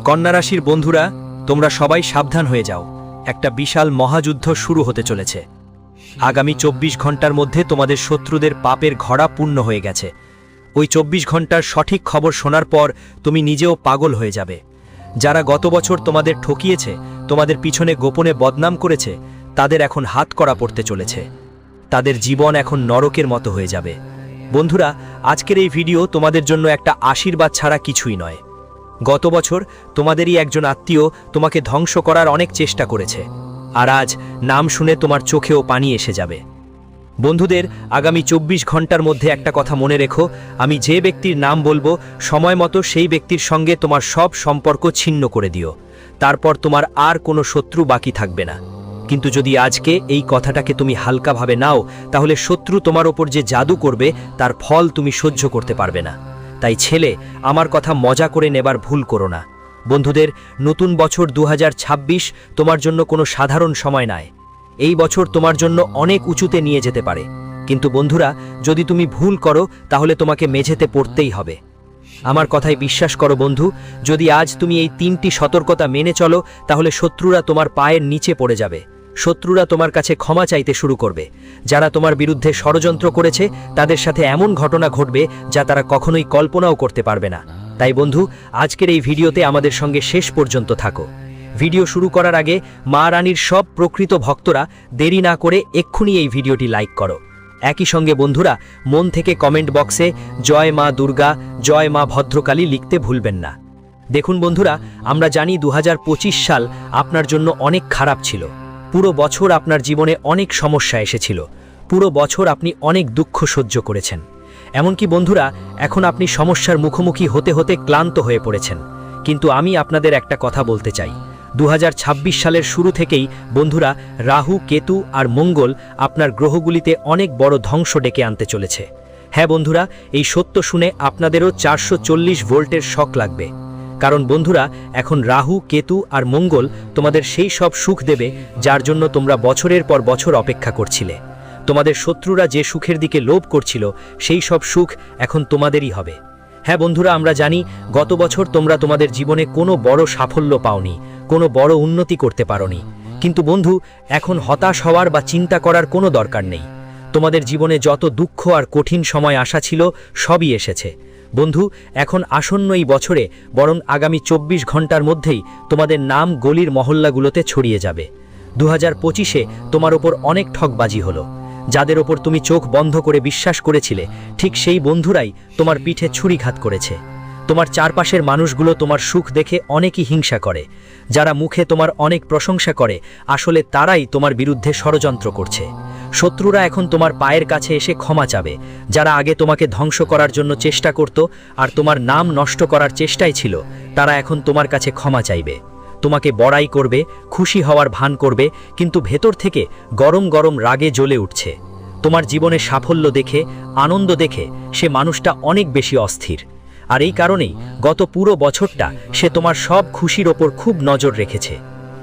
কন্যা রাশির বন্ধুরা, তোমরা সবাই সাবধান হয়ে যাও। একটা বিশাল মহাযুদ্ধ শুরু হতে চলেছে। আগামী 24 ঘন্টার মধ্যে তোমাদের শত্রুদের পাপের ঘড়া পূর্ণ হয়ে গেছে। ওই 24 ঘন্টার সঠিক খবর শোনার পর তুমি নিজেও পাগল হয়ে যাবে। যারা গত বছর তোমাদের ঠকিয়েছে, তোমাদের পিছনে গোপনে বদনাম করেছে, তাদের এখন হাতকড়া পড়তে চলেছে। তাদের জীবন এখন নরকের মতো হয়ে যাবে। বন্ধুরা, আজকের এই ভিডিও তোমাদের জন্য একটা আশীর্বাদ ছাড়া কিছুই নয়। গত বছর তোমাদেরই একজন আত্মীয় তোমাকে ধ্বংস করার অনেক চেষ্টা করেছে, আর আজ নাম শুনে তোমার চোখেও পানি এসে যাবে। বন্ধুদের, আগামী 24 ঘন্টার মধ্যে একটা কথা মনে রেখো, আমি যে ব্যক্তির নাম বলবো সময় মতো সেই ব্যক্তির সঙ্গে তোমার সব সম্পর্ক ছিন্ন করে দিও। তারপর তোমার আর কোনো শত্রু বাকি থাকবে না। কিন্তু যদি আজকে এই কথাটাকে তুমি হালকাভাবে নাও, তাহলে শত্রু তোমার ওপর যে জাদু করবে তার ফল তুমি সহ্য করতে পারবে না। তাই ছেলে, আমার কথা মজা করে নেবার ভুল করো না। বন্ধুদের, নতুন বছর 2026 তোমার জন্য কোনো সাধারণ সময় নয়। এই বছর তোমার জন্য অনেক উঁচুতে নিয়ে যেতে পারে। কিন্তু বন্ধুরা, যদি তুমি ভুল করো তাহলে তোমাকে মেঝেতে পড়তেই হবে। আমার কথায় বিশ্বাস করো বন্ধু, যদি আজ তুমি এই 3টি সতর্কতা মেনে চলো, তাহলে শত্রুরা তোমার পায়ের নিচে পড়ে যাবে। শত্রুরা তোমার কাছে ক্ষমা চাইতে শুরু করবে। যারা তোমার বিরুদ্ধে ষড়যন্ত্র করেছে তাদের সাথে এমন ঘটনা ঘটবে যা তারা কখনোই কল্পনাও করতে পারবে না। তাই বন্ধু, আজকের এই ভিডিওতে আমাদের সঙ্গে শেষ পর্যন্ত থাকো। ভিডিও শুরু করার আগে মা রানীর সব প্রকৃত ভক্তরা দেরি না করে এক্ষুনি এই ভিডিওটি লাইক করো। একই সঙ্গে বন্ধুরা, মন থেকে কমেন্ট বক্সে জয় মা দুর্গা, জয় মা ভদ্রকালী লিখতে ভুলবেন না। দেখুন বন্ধুরা, আমরা জানি 2025 সাল আপনার জন্য অনেক খারাপ ছিল। পুরো বছর আপনার জীবনে অনেক সমস্যা এসেছিল। পুরো বছর আপনি অনেক দুঃখ সহ্য করেছেন। এমনকি বন্ধুরা, এখন আপনি সমস্যার মুখোমুখি হতে হতে ক্লান্ত হয়ে পড়েছেন। কিন্তু আমি আপনাদের একটা কথা বলতে চাই, 2026 সালের শুরু থেকেই বন্ধুরা, রাহু, কেতু আর মঙ্গল আপনার গ্রহগুলিতে অনেক বড় ধ্বংস ডেকে আনতে চলেছে। হ্যাঁ বন্ধুরা, এই সত্য শুনে আপনাদেরও 440 ভোল্টের শক লাগবে। কারণ বন্ধুরা, এখন রাহু, কেতু আর মঙ্গল তোমাদের সেই সব সুখ দেবে যার জন্য তোমরা বছরের পর বছর অপেক্ষা করছিলে। তোমাদের শত্রুরা যে সুখের দিকে লোভ করছিল, সেই সব সুখ এখন তোমাদেরই হবে। হ্যাঁ বন্ধুরা, আমরা জানি গত বছর তোমরা তোমাদের জীবনে কোনো বড় সাফল্য পাওনি, কোনো বড় উন্নতি করতে পারোনি। কিন্তু বন্ধু, এখন হতাশ হওয়ার বা চিন্তা করার কোনো দরকার নেই। তোমাদের জীবনে যত দুঃখ আর কঠিন সময় আসা ছিল, সবই এসেছে। বন্ধু, এখন আসন্ন এই বছরে বরং আগামী 24 ঘন্টার মধ্যেই তোমাদের নাম গলির মহল্লাগুলোতে ছড়িয়ে যাবে। 2025-এ তোমার ওপর অনেক ঠকবাজি হলো। যাদের ওপর তুমি চোখ বন্ধ করে বিশ্বাস করেছিলে, ঠিক সেই বন্ধুরাই তোমার পিঠে ছুরিঘাত করেছে। তোমার চারপাশের মানুষগুলো তোমার সুখ দেখে অনেকই হিংসা করে। যারা মুখে তোমার অনেক প্রশংসা করে, আসলে তারাই তোমার বিরুদ্ধে ষড়যন্ত্র করছে। শত্রুরা এখন তোমার পায়ের কাছে এসে ক্ষমা চাবে। যারা আগে তোমাকে ধ্বংস করার জন্য চেষ্টা করত আর তোমার নাম নষ্ট করার চেষ্টাই ছিল, তারা এখন তোমার কাছে ক্ষমা চাইবে। তোমাকে বড়াই করবে, খুশি হওয়ার ভান করবে, কিন্তু ভেতর থেকে গরম গরম রাগে জ্বলে উঠছে। তোমার জীবনে সাফল্য দেখে, আনন্দ দেখে সে মানুষটা অনেক বেশি অস্থির। আর এই কারণেই গত পুরো বছরটা সে তোমার সব খুশির ওপর খুব নজর রেখেছে।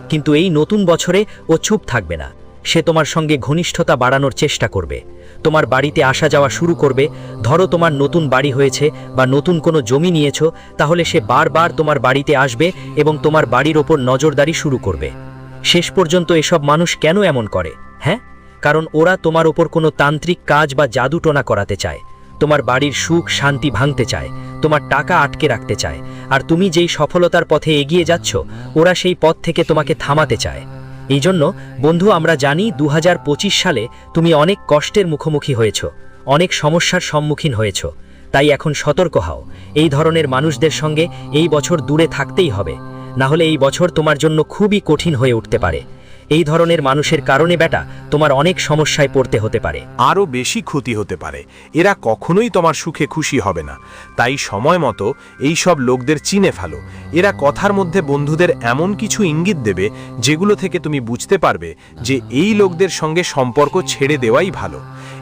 কিন্তু এই নতুন বছরে ও চুপ থাকবে না। সে তোমার সঙ্গে ঘনিষ্ঠতা বাড়ানোর চেষ্টা করবে। তোমার বাড়িতে আসা যাওয়া শুরু করবে। ধরো তোমার নতুন বাড়ি হয়েছে বা নতুন কোনো জমি নিয়েছো, তাহলে সে বারবার তোমার বাড়িতে আসবে এবং তোমার বাড়ির ওপর নজরদারি শুরু করবে। শেষ পর্যন্ত এসব মানুষ কেন এমন করে? হ্যাঁ, কারণ ওরা তোমার ওপর কোনো তান্ত্রিক কাজ বা জাদুটোনা করাতে চায়। তোমার বাড়ির সুখ শান্তি ভাঙতে চায়, তোমার টাকা আটকে রাখতে চায়। আর তুমি যেই সফলতার পথে এগিয়ে যাচ্ছ, ওরা সেই পথ থেকে তোমাকে থামাতে চায়। এই জন্য বন্ধু, আমরা জানি 2025 সালে তুমি অনেক কষ্টের মুখোমুখি হয়েছ, অনেক সমস্যার সম্মুখীন হয়েছ। তাই এখন সতর্ক হও। এই ধরনের মানুষদের সঙ্গে এই বছর দূরে থাকতেই হবে, না হলে এই বছর তোমার জন্য খুবই কঠিন হয়ে উঠতে পারে। এই ধরনের মানুষের কারণে বেটা তোমার অনেক সমস্যায় পড়তে হতে পারে, আরও বেশি ক্ষতি হতে পারে। এরা কখনোই তোমার সুখে খুশি হবে না। তাই সময় মতো এই সব লোকদের চিনে ফেলো। এরা কথার মধ্যে বন্ধুদের এমন কিছু ইঙ্গিত দেবে যেগুলো থেকে তুমি বুঝতে পারবে যে এই লোকদের সঙ্গে সম্পর্ক ছেড়ে দেওয়াই ভালো।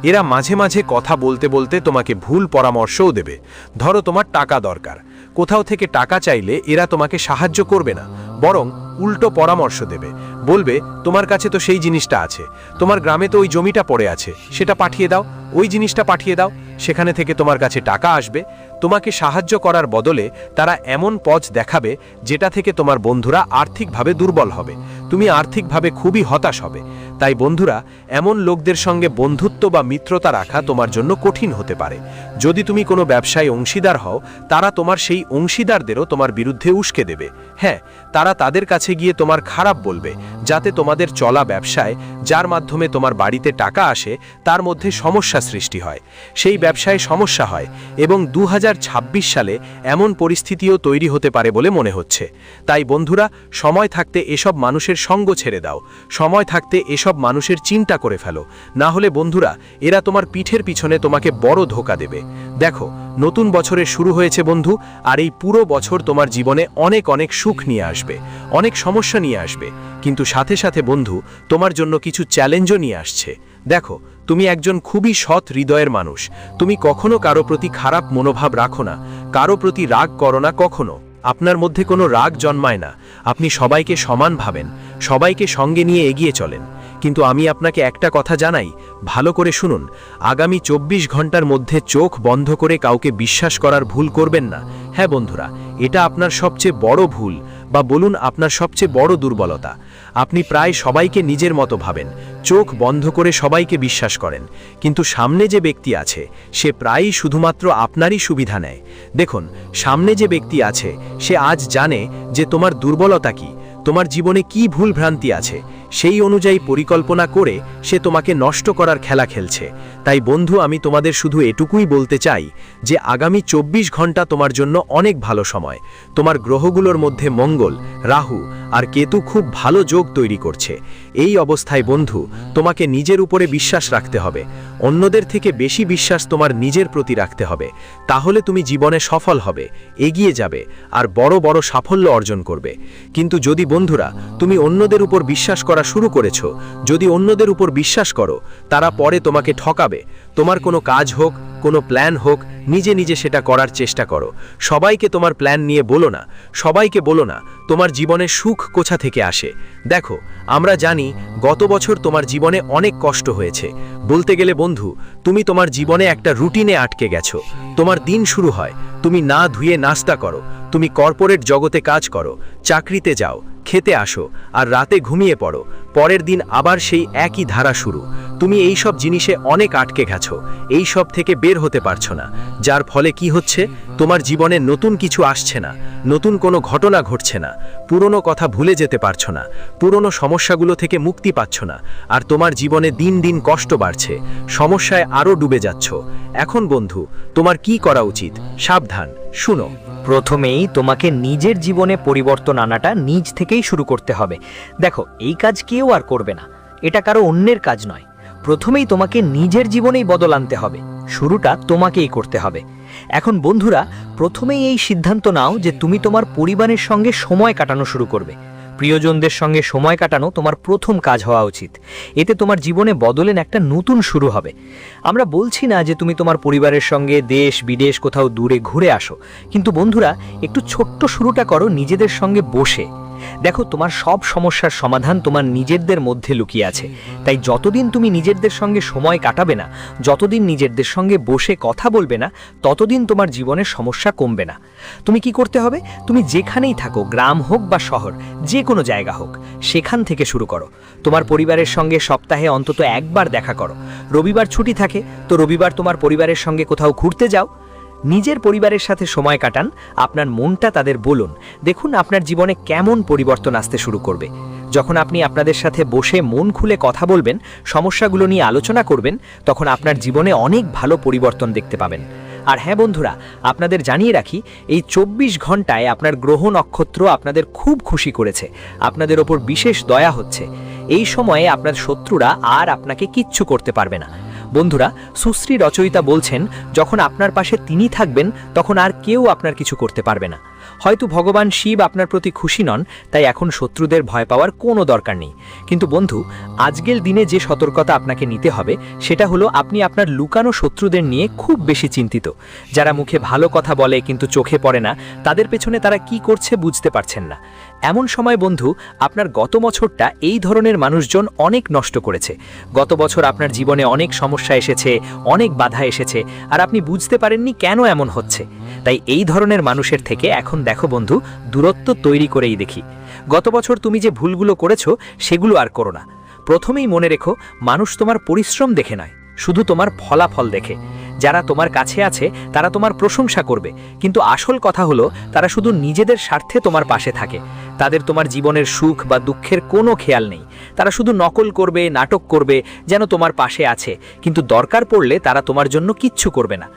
এরা মাঝে মাঝে কথা বলতে বলতে তোমাকে ভুল পরামর্শও দেবে। ধরো তোমার টাকা দরকার, কোথাও থেকে টাকা চাইলে এরা তোমাকে সাহায্য করবে না, বরং উল্টো পরামর্শ দেবে। বলবে, তোমার কাছে তো সেই জিনিসটা আছে, তোমার গ্রামে তো ওই জমিটা পড়ে আছে, সেটা পাঠিয়ে দাও, ওই জিনিসটা পাঠিয়ে দাও, সেখানে থেকে তোমার কাছে টাকা আসবে। তোমাকে সাহায্য করার বদলে তারা এমন পথ দেখাবে যেটা থেকে তোমার বন্ধুরা আর্থিকভাবে দুর্বল হবে, তুমি আর্থিকভাবে খুবই হতাশ হবে। তাই বন্ধুরা, এমন লোকদের সঙ্গে বন্ধুত্ব বা মিত্রতা রাখা তোমার জন্য কঠিন হতে পারে। যদি তুমি কোনো ব্যবসায় অংশীদার হও, তারা তোমার সেই অংশীদারদেরও তোমার বিরুদ্ধে উস্কে দেবে। হ্যাঁ, তারা তাদের কাছে গিয়ে তোমার খারাপ বলবে, যাতে তোমাদের চলা ব্যবসায়, যার মাধ্যমে তোমার বাড়িতে টাকা আসে, তার মধ্যে সমস্যা সৃষ্টি হয়, সেই ব্যবসায় সমস্যা হয়, এবং 2026 সালে এমন পরিস্থিতিও তৈরি হতে পারে বলে মনে হচ্ছে। তাই বন্ধুরা, সময় থাকতে এসব মানুষের সঙ্গ ছেড়ে দাও, সময় থাকতে এসব মানুষের চিন্তা করে ফেলো, না হলে বন্ধুরা, এরা তোমার পিঠের পিছনে তোমাকে বড় ধোঁকা দেবে। দেখো, নতুন বছরের শুরু হয়েছে বন্ধু, আর এই পুরো বছর তোমার জীবনে অনেক অনেক সুখ নিয়ে আসবে, অনেক সমস্যা নিয়ে আসবে, কিন্তু সাথে সাথে বন্ধু, তোমার জন্য কিছু চ্যালেঞ্জও নিয়ে আসছে। দেখো, তুমি একজন খুবই সৎ হৃদয়ের মানুষ, তুমি কখনো কারো প্রতি খারাপ মনোভাব রাখো না, কারো প্রতি রাগ করো না, কখনো আপনার মধ্যে কোনো রাগ জন্মায় না, আপনি সবাইকে সমান ভাবেন, সবাইকে সঙ্গে নিয়ে এগিয়ে চলেন। কিন্তু আমি আপনাকে একটা কথা জানাই, ভালো করে শুনুন, আগামী 24 ঘন্টার মধ্যে চোখ বন্ধ করে কাউকে বিশ্বাস করার ভুল করবেন না। হ্যাঁ বন্ধুরা, এটা আপনার সবচেয়ে বড় ভুল, বা বলুন আপনার সবচেয়ে বড় দুর্বলতা। আপনি প্রায় সবাইকে নিজের মতো ভাবেন, চোখ বন্ধ করে সবাইকে বিশ্বাস করেন, কিন্তু সামনে যে ব্যক্তি আছে সে প্রায়ই শুধুমাত্র আপনারই সুবিধা নেয়। দেখুন, সামনে যে ব্যক্তি আছে সে আজ জানে যে তোমার দুর্বলতা কি, তোমার জীবনে কি ভুল ভ্রান্তি আছে, সেই অনুযায়ী পরিকল্পনা করে সে তোমাকে নষ্ট করার খেলা খেলছে। তাই বন্ধু, আমি তোমাদের শুধু এটুকুই বলতে চাই যে আগামী 24 ঘন্টা তোমার জন্য অনেক ভালো সময়। তোমার গ্রহগুলোর মধ্যে মঙ্গল, রাহু আর কেতু খুব ভালো যোগ তৈরি করছে। এই অবস্থায় বন্ধু, তোমাকে নিজের উপরে বিশ্বাস রাখতে হবে, অন্যদের থেকে বেশি বিশ্বাস তোমার নিজের প্রতি রাখতে হবে। তাহলে তুমি জীবনে সফল হবে, এগিয়ে যাবে আর বড় বড় সাফল্য অর্জন করবে। কিন্তু যদি বন্ধুরা তুমি অন্যদের উপর বিশ্বাস করা শুরু করেছো, যদি অন্যদের উপর বিশ্বাস করো, তারা পরে তোমাকে ঠকাবে। তোমার কোনো কাজ হোক, কোনো প্ল্যান হোক, নিজে নিজে সেটা করার চেষ্টা করো। সবাইকে তোমার প্ল্যান নিয়ে বলো না, সবাইকে বলো না তোমার জীবনে সুখ কোথা থেকে আসে। দেখো, আমরা জানি গত বছর তোমার জীবনে অনেক কষ্ট হয়েছে। বলতে গেলে বন্ধু, তুমি তোমার জীবনে একটা রুটিনে আটকে গেছো। তোমার দিন শুরু হয়, তুমি না ধুয়ে নাস্তা করো, তুমি কর্পোরেট জগতে কাজ করো, চাকরিতে যাও, খেতে আসো আর রাতে ঘুমিয়ে পড়ো, পরের দিন আবার সেই একই ধারা শুরু। তুমি এই সব জিনিসে অনেক আটকে গেছো, এই সব থেকে বের হতে পারছো না, যার ফলে কি হচ্ছে, তোমার জীবনে নতুন কিছু আসছে না, নতুন কোনো ঘটনা ঘটছে না, পুরনো কথা ভুলে যেতে পারছো না, পুরনো সমস্যাগুলো থেকে মুক্তি পাচ্ছ না, আর তোমার জীবনে দিন দিন কষ্ট বাড়ছে, সমস্যায় আরও ডুবে যাচ্ছ। এখন বন্ধু, তোমার কি করা উচিত? সাবধান, শুনো। প্রথমেই তোমাকে নিজের জীবনে পরিবর্তন আনাটা নিজ থেকেই শুরু করতে হবে। দেখো, এই কাজ কেউ আর করবে না, এটা কারো অন্যের কাজ নয়। প্রথমেই তোমাকে নিজের জীবনেই বদল আনতে হবে, শুরুটা তোমাকেই করতে হবে। এখন বন্ধুরা, প্রথমেই এই সিদ্ধান্ত নাও যে তুমি তোমার পরিবারের সঙ্গে সময় কাটানো শুরু করবে। প্রিয়জনদের সঙ্গে সময় কাটানো তোমার প্রথম কাজ হওয়া উচিত। এতে তোমার জীবনে বদলের একটা নতুন শুরু হবে। আমরা বলছি না যে তুমি তোমার পরিবারের সঙ্গে দেশ বিদেশ কোথাও দূরে ঘুরে আসো, কিন্তু বন্ধুরা, একটু ছোট্ট শুরুটা করো নিজেদের সঙ্গে বসে। দেখো, তোমার সব সমস্যার সমাধান তোমার নিজেদের মধ্যে লুকিয়ে আছে। তাই যতদিন তুমি নিজেদের সঙ্গে সময় কাটাবে না, যতদিন নিজেদের সঙ্গে বসে কথা বলবে না, ততদিন তোমার জীবনের সমস্যা কমবে না। তুমি কি করতে হবে? তুমি যেখানেই থাকো, গ্রাম হোক বা শহর, যে কোনো জায়গা হোক, সেখান থেকে শুরু করো। তোমার পরিবারের সঙ্গে সপ্তাহে অন্তত একবার দেখা করো। রবিবার ছুটি থাকে তো রবিবার তোমার পরিবারের সঙ্গে কোথাও ঘুরতে যাও। নিজের পরিবারের সাথে সময় কাটান, আপনার মনটা তাদের বলুন। দেখুন আপনার জীবনে কেমন পরিবর্তন আসতে শুরু করবে। যখন আপনি আপনাদের সাথে বসে মন খুলে কথা বলবেন, সমস্যাগুলো নিয়ে আলোচনা করবেন, তখন আপনার জীবনে অনেক ভালো পরিবর্তন দেখতে পাবেন। আর হ্যাঁ বন্ধুরা, আপনাদের জানিয়ে রাখি, এই 24 ঘন্টায় আপনার গ্রহ নক্ষত্র আপনাদের খুব খুশি করেছে, আপনাদের ওপর বিশেষ দয়া হচ্ছে। এই সময়ে আপনার শত্রুরা আর আপনাকে কিচ্ছু করতে পারবে না। বন্ধুরা, সুশ্রী রচয়িতা বলছেন, যখন আপনার পাশে তিনি থাকবেন, তখন আর কেউ আপনার কিছু করতে পারবে না। হয়তো ভগবান শিব আপনার প্রতি খুশি নন, তাই এখন শত্রুদের ভয় পাওয়ার কোনো দরকার নেই। কিন্তু বন্ধু, আজকের দিনে যে সতর্কতা আপনাকে নিতে হবে, সেটা হলো আপনি আপনার লুকানো শত্রুদের নিয়ে খুব বেশি চিন্তিত। যারা মুখে ভালো কথা বলে কিন্তু চোখে পড়ে না, তাদের পেছনে তারা কি করছে বুঝতে পারছেন না। এমন সময় বন্ধু, আপনার গত বছরটা এই ধরনের মানুষজন অনেক নষ্ট করেছে। গত বছর আপনার জীবনে অনেক সমস্যা এসেছে, অনেক বাধা এসেছে, আর আপনি বুঝতে পারেননি কেন এমন হচ্ছে। তাই এই ধরনের মানুষের থেকে এখন দেখো বন্ধু, দূরত্ব তৈরি করেই দেখি। গত বছর তুমি যে ভুলগুলো করেছো সেগুলো আর করো না। প্রথমেই মনে রেখো, মানুষ তোমার পরিশ্রম দেখে নয়, শুধু তোমার ফলাফল দেখে। যারা তোমার কাছে আছে তারা তোমার প্রশংসা করবে, কিন্তু আসল কথা হলো তারা শুধু নিজেদের স্বার্থে তোমার পাশে থাকে। তাদের তোমার জীবনের সুখ বা দুঃখের কোনো খেয়াল নেই। তারা শুধু নকল করবে, নাটক করবে যেন তোমার পাশে আছে, কিন্তু দরকার পড়লে তারা তোমার জন্য কিচ্ছু করবে না।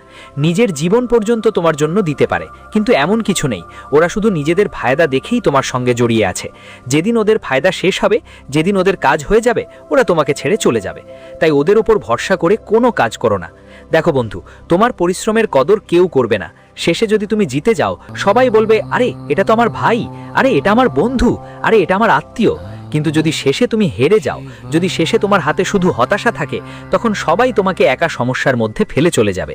নিজের জীবন পর্যন্ত তোমার জন্য দিতে পারে, কিন্তু এমন কিছু নেই। ওরা শুধু নিজেদের ফায়দা দেখেই তোমার সঙ্গে জড়িয়ে আছে। যেদিন ওদের ফায়দা শেষ হবে, যেদিন ওদের কাজ হয়ে যাবে, ওরা তোমাকে ছেড়ে চলে যাবে। তাই ওদের ওপর ভরসা করে কোনো কাজ করো না। দেখো বন্ধু, তোমার পরিশ্রমের কদর কেউ করবে না। শেষে যদি তুমি জিতে যাও, সবাই বলবে, আরে এটা তো আমার ভাই, আরে এটা আমার বন্ধু, আরে এটা আমার আত্মীয়। কিন্তু যদি শেষে তুমি হেরে যাও, যদি শেষে তোমার হাতে শুধু হতাশা থাকে, তখন সবাই তোমাকে একা সমস্যার মধ্যে ফেলে চলে যাবে।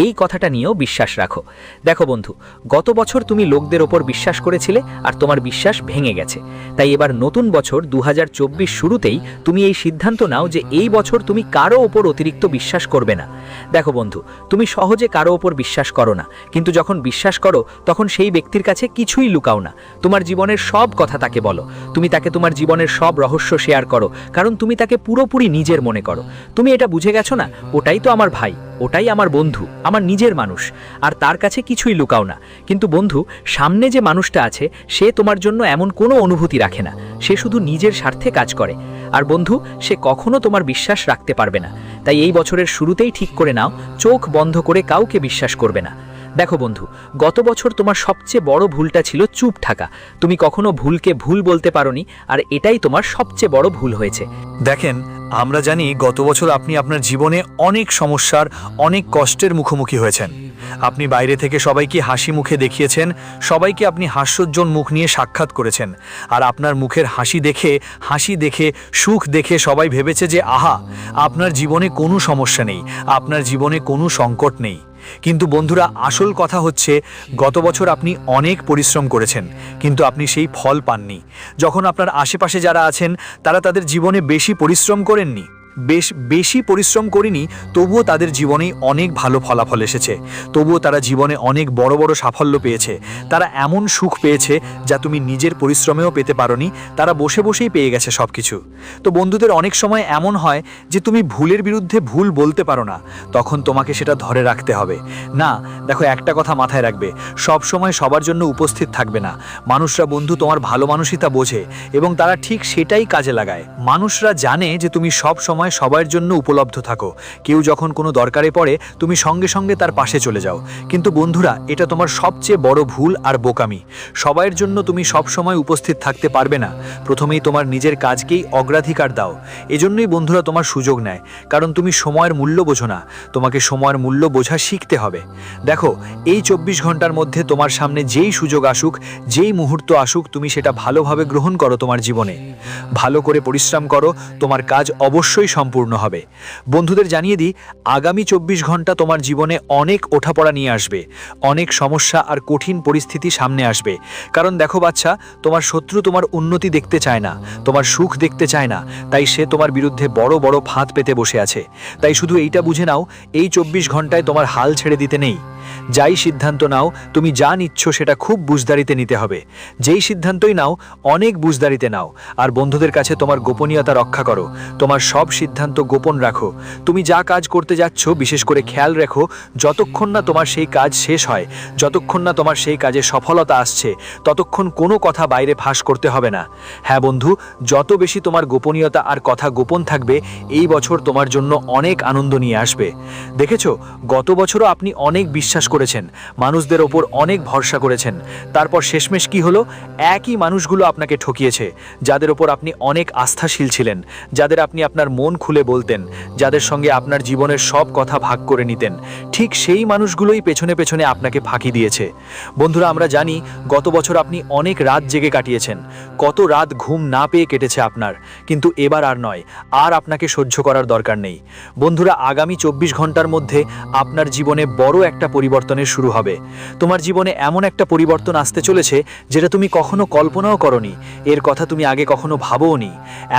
এই কথাটা নিয়েও বিশ্বাস রাখো। দেখো বন্ধু, গত বছর তুমি লোকদের ওপর বিশ্বাস করেছিলে আর তোমার বিশ্বাস ভেঙে গেছে। তাই এবার নতুন বছর 2024 শুরুতেই তুমি এই সিদ্ধান্ত নাও যে এই বছর তুমি কারো ওপর অতিরিক্ত বিশ্বাস করবে না। দেখো বন্ধু, তুমি সহজে কারো ওপর বিশ্বাস করো না, কিন্তু যখন বিশ্বাস করো তখন সেই ব্যক্তির কাছে কিছুই লুকাও না। তোমার জীবনের সব কথা তাকে বলো। তুমি তাকে তোমার জীবনের সব রহস্য শেয়ার করো, কারণ তুমি তাকে পুরোপুরি নিজের মনে করো। তুমি এটা বুঝে গেছো না, ওটাই তো আমার ভাই, ওটাই আমার বন্ধু, আমার নিজের মানুষ, আর তার কাছে কিছুই লুকাও না। কিন্তু বন্ধু, সামনে যে মানুষটা আছে সে তোমার জন্য এমন কোনো অনুভূতি রাখে না। সে শুধু নিজের স্বার্থে কাজ করে। আর বন্ধু, সে কখনো তোমার বিশ্বাস রাখতে পারবে না। তাই এই বছরের শুরুতেই ঠিক করে নাও, চোখ বন্ধ করে কাউকে বিশ্বাস করবে না। দেখো বন্ধু, গত বছর তোমার সবচেয়ে বড় ভুলটা ছিল চুপ থাকা। তুমি কখনো ভুলকে ভুল বলতে পারোনি, আর এটাই তোমার সবচেয়ে বড় ভুল হয়েছে। দেখেন, আমরা জানি গত বছর আপনি আপনার জীবনে অনেক সমস্যার, অনেক কষ্টের মুখোমুখি হয়েছেন। আপনি বাইরে থেকে সবাইকে হাসি মুখে দেখিয়েছেন, সবাইকে আপনি হাস্যোজ্জ্বল মুখ নিয়ে সাক্ষাৎ করেছেন। আর আপনার মুখের হাসি দেখে সুখ দেখে সবাই ভেবেছে যে আহা, আপনার জীবনে কোনো সমস্যা নেই, আপনার জীবনে কোনো সংকট নেই। কিন্তু বন্ধুরা, আসল কথা হচ্ছে গত বছর আপনি অনেক পরিশ্রম করেছেন, কিন্তু আপনি সেই ফল পাননি। যখন আপনার আশেপাশে যারা আছেন তারা তাদের জীবনে বেশি পরিশ্রম করেননি, বেশি পরিশ্রম করিনি, তবুও তাদের জীবনেই অনেক ভালো ফলাফল এসেছে। তবুও তারা জীবনে অনেক বড় বড় সাফল্য পেয়েছে। তারা এমন সুখ পেয়েছে যা তুমি নিজের পরিশ্রমেও পেতে পারোনি। তারা বসে বসেই পেয়ে গেছে সব কিছু। তো বন্ধুদের, অনেক সময় এমন হয় যে তুমি ভুলের বিরুদ্ধে ভুল বলতে পারো না, তখন তোমাকে সেটা ধরে রাখতে হবে। না, দেখো, একটা কথা মাথায় রাখবে, সব সময় সবার জন্য উপস্থিত থাকবে না। মানুষরা বন্ধু তোমার ভালো মানসিকতা বোঝে এবং তারা ঠিক সেটাই কাজে লাগায়। মানুষরা জানে যে তুমি সব সময় সবার জন্য উপলব্ধ থাকো। কেউ যখন কোনো দরকারে পড়ে তুমি সঙ্গে সঙ্গে তার পাশে চলে যাও। কিন্তু বন্ধুরা, এটা তোমার সবচেয়ে বড় ভুল আর বোকামি। সবার জন্য তুমি সব সময় উপস্থিত থাকতে পারবে না। প্রথমেই তোমার নিজের কাজকেই অগ্রাধিকার দাও। এজন্যই বন্ধুরা তোমার সুযোগ নেয়, কারণ তুমি সময়ের মূল্য বোঝো না। তোমাকে সময়ের মূল্য বোঝা শিখতে হবে। দেখো, এই 24 ঘন্টার মধ্যে তোমার সামনে যেই সুযোগ আসুক, যেই মুহূর্ত আসুক, তুমি সেটা ভালোভাবে গ্রহণ করো। তোমার জীবনে ভালো করে পরিশ্রম করো, তোমার কাজ অবশ্যই সম্পূর্ণ হবে। বন্ধুদের জানিয়ে দিই, আগামী 24 ঘন্টা তোমার জীবনে অনেক ওঠাপড়া নিয়ে আসবে, অনেক সমস্যা আর কঠিন পরিস্থিতি সামনে আসবে। কারণ দেখো বাচ্চা, তোমার শত্রু তোমার উন্নতি দেখতে চায় না, তোমার সুখ দেখতে চায় না। তাই সে তোমার বিরুদ্ধে বড় বড় ফাঁদ পেতে বসে আছে। তাই শুধু এইটা বুঝে নাও, এই 24 ঘন্টায় তোমার হাল ছেড়ে দিতে নেই। যাই সিদ্ধান্ত নাও, তুমি যা নিচ্ছ সেটা খুব বুঝদারিতে নিতে হবে। যেই সিদ্ধান্তই নাও, অনেক বুঝদারিতে নাও। আর বন্ধুদের কাছে তোমার গোপনীয়তা রক্ষা করো। তোমার সব সিদ্ধান্ত গোপন রাখো। তুমি যা কাজ করতে যাচ্ছ, বিশেষ করে খেয়াল রেখো, যতক্ষণ না তোমার সেই কাজ শেষ হয়, যতক্ষণ না তোমার সেই কাজে সফলতা আসছে, ততক্ষণ কোনো কথা বাইরে ফাঁস করতে হবে না। হ্যাঁ বন্ধু, যত বেশি তোমার গোপনীয়তা আর কথা গোপন থাকবে, এই বছর তোমার জন্য অনেক আনন্দ নিয়ে আসবে। দেখেছো, গত বছরও আপনি অনেক বিশ্বাস করেছেন, মানুষদের ওপর অনেক ভরসা করেছেন। তারপর শেষমেশ কি হলো? একই মানুষগুলো আপনাকে ঠকিয়েছে, যাদের ওপর আপনি অনেক আস্থাশীল ছিলেন, যাদের আপনি আপনার মন খুলে বলতেন, যাদের সঙ্গে আপনার জীবনের সব কথা ভাগ করে নিতেন। ঠিক সেই মানুষগুলোই পেছনে পেছনে আপনাকে ফাঁকি দিয়েছে। বন্ধুরা, আমরা জানি গত বছর আপনি অনেক রাত জেগে কাটিয়েছেন, কত রাত ঘুম না পেয়ে কেটেছে আপনার। কিন্তু এবার আর নয়, আর আপনাকে সহ্য করার দরকার নেই। বন্ধুরা, আগামী 24 ঘন্টার মধ্যে আপনার জীবনে বড় একটা পরিবর্তনের শুরু হবে। তোমার জীবনে এমন একটা পরিবর্তন আসতে চলেছে যেটা তুমি কখনো কল্পনাও করনি, এর কথা তুমি আগে কখনো ভাবোওনি।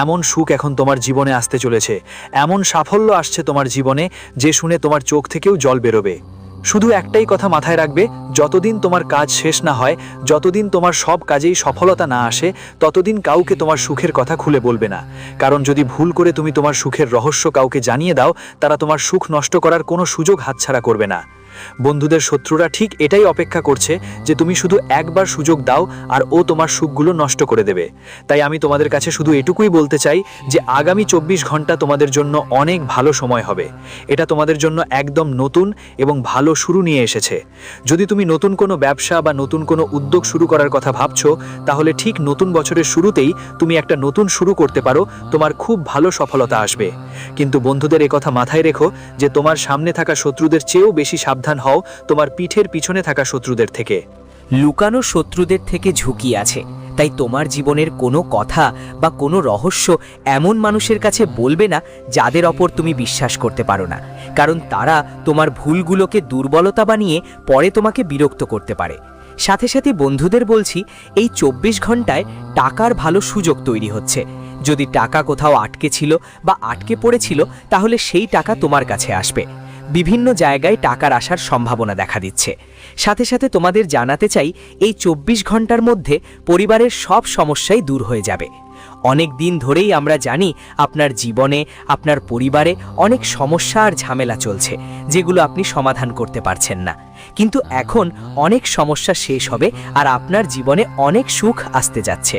এমন সুখ এখন তোমার জীবনে আসতে চলেছে, এমন সাফল্য আসছে তোমার জীবনে যে শুনে তোমার চোখ থেকেও জল বেরোবে। শুধু একটাই কথা মাথায় রাখবে, যতদিন তোমার কাজ শেষ না হয়, যতদিন তোমার সব কাজেই সফলতা না আসে, ততদিন কাউকে তোমার সুখের কথা খুলে বলবে না। কারণ যদি ভুল করে তুমি তোমার সুখের রহস্য কাউকে জানিয়ে দাও, তারা তোমার সুখ নষ্ট করার কোনো সুযোগ হাতছাড়া করবে না। বন্ধুদের শত্রুরা ঠিক এটাই অপেক্ষা করছে যে তুমি শুধু একবার সুযোগ দাও আর ও তোমার সুখগুলো নষ্ট করে দেবে। তাই আমি তোমাদের কাছে শুধু এটুকুই বলতে চাই যে আগামী 24 ঘন্টা তোমাদের জন্য অনেক ভালো সময় হবে। এটা তোমাদের জন্য একদম নতুন এবং ভালো শুরু নিয়ে এসেছে। যদি তুমি নতুন কোনো ব্যবসা বা নতুন কোনো উদ্যোগ শুরু করার কথা ভাবছো, তাহলে ঠিক নতুন বছরের শুরুতেই তুমি একটা নতুন শুরু করতে পারো, তোমার খুব ভালো সফলতা আসবে। কিন্তু বন্ধুদের একথা মাথায় রেখো যে তোমার সামনে থাকা শত্রুদের চেয়েও বেশি সাবধান হও তোমার পিঠের পিছনে থাকা শত্রুদের থেকে। লুকানো শত্রুদের থেকে ঝুঁকি আছে, তাই তোমার জীবনের কোনো কথা বা কোনো রহস্য এমন মানুষের কাছে বলবে না যাদের ওপর তুমি বিশ্বাস করতে পারো না, কারণ তারা তোমার ভুলগুলোকে দুর্বলতা বানিয়ে পরে তোমাকে বিরক্ত করতে পারে। সাথে সাথে বন্ধুদের বলছি, এই 24 ঘন্টায় টাকার ভালো সুযোগ তৈরি হচ্ছে। যদি টাকা কোথাও আটকে ছিল বা আটকে পড়েছিল, তাহলে সেই টাকা তোমার কাছে আসবে। বিভিন্ন জায়গায় টাকার আসার সম্ভাবনা দেখা দিচ্ছে। সাথে সাথে তোমাদের জানাতে চাই, এই 24 ঘন্টার মধ্যে পরিবারের সব সমস্যাই দূর হয়ে যাবে। অনেক দিন ধরেই আমরা জানি আপনার জীবনে, আপনার পরিবারে অনেক সমস্যা আর ঝামেলা চলছে, যেগুলো আপনি সমাধান করতে পারছেন না। কিন্তু এখন অনেক সমস্যা শেষ হবে আর আপনার জীবনে অনেক সুখ আসতে যাচ্ছে।